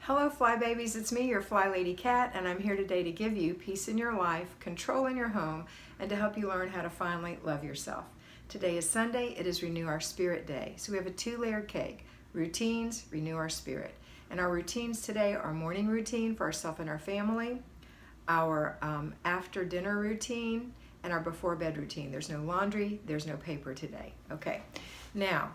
Hello Fly Babies, it's me, your FlyLady Kat, and I'm here today to give you peace in your life, control in your home, and to help you learn how to finally love yourself. Today is Sunday, it is Renew Our Spirit Day. So we have a two-layered cake, routines, renew our spirit. And our routines today are morning routine for ourselves and our family, our after dinner routine, and our before bed routine. There's no laundry, there's no paper today. Okay, now,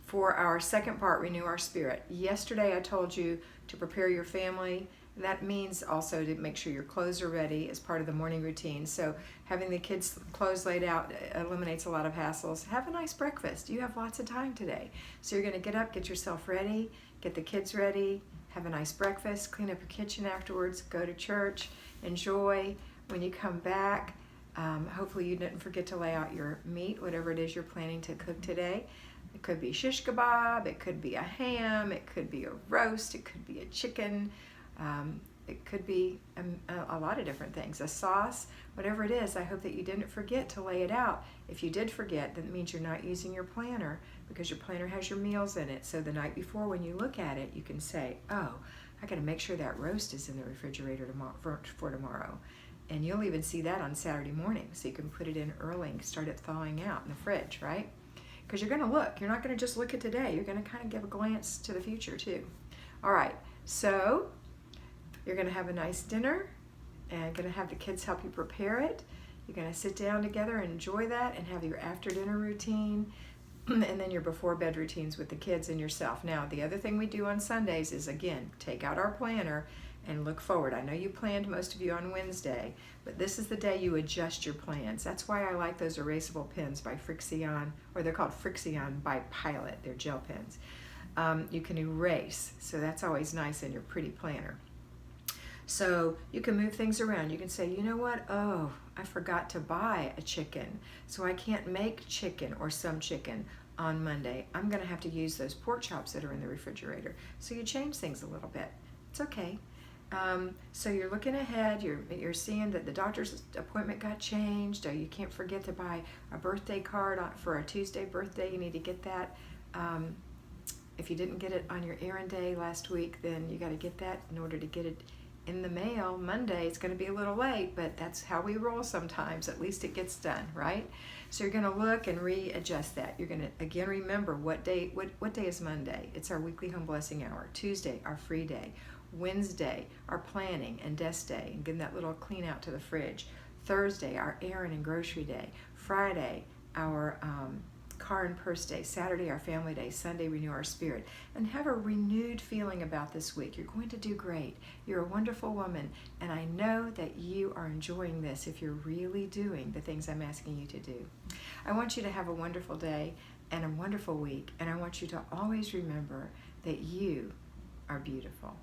for our second part, renew our spirit. Yesterday I told you to prepare your family. That means also to make sure your clothes are ready as part of the morning routine. So having the kids' clothes laid out eliminates a lot of hassles. Have a nice breakfast. You have lots of time today. So you're gonna get up, get yourself ready, get the kids ready, have a nice breakfast, clean up your kitchen afterwards, go to church, enjoy. When you come back, hopefully you didn't forget to lay out your meat, whatever it is you're planning to cook today. It could be shish kebab, it could be a ham, it could be a roast, it could be a chicken, it could be a lot of different things, a sauce, whatever it is. I hope that you didn't forget to lay it out. If you did forget, then it means you're not using your planner, because your planner has your meals in it. So the night before when you look at it, you can say, oh, I gotta make sure that roast is in the refrigerator for tomorrow. And you'll even see that on Saturday morning, so you can put it in early and start it thawing out in the fridge, right? Because you're gonna look, you're not gonna just look at today, you're gonna kind of give a glance to the future too. All right, so you're gonna have a nice dinner and gonna have the kids help you prepare it. You're gonna sit down together and enjoy that and have your after dinner routine and then your before bed routines with the kids and yourself. Now, the other thing we do on Sundays is, again, take out our planner and look forward. I know you planned, most of you, on Wednesday, but this is the day you adjust your plans. That's why I like those erasable pens by Frixion, or they're called Frixion by Pilot. They're gel pens. You can erase, so that's always nice in your pretty planner. So you can move things around. You can say, you know what? Oh, I forgot to buy a chicken, so I can't make chicken or some chicken on Monday. I'm gonna have to use those pork chops that are in the refrigerator. So you change things a little bit. It's okay. So you're looking ahead, you're seeing that the doctor's appointment got changed, or you can't forget to buy a birthday card for a Tuesday birthday. You need to get that. If you didn't get it on your errand day last week, then you got to get that in order to get it in the mail Monday. It's going to be a little late, but that's how we roll sometimes. At least it gets done, right? So you're going to look and readjust that. You're going to, again, remember what day is Monday. It's our weekly home blessing hour. Tuesday, our free day. Wednesday, our planning and desk day, and getting that little clean out to the fridge. Thursday, our errand and grocery day. Friday, our car and purse day. Saturday, our family day. Sunday, renew our spirit. And have a renewed feeling about this week. You're going to do great. You're a wonderful woman, and I know that you are enjoying this if you're really doing the things I'm asking you to do. I want you to have a wonderful day and a wonderful week, and I want you to always remember that you are beautiful.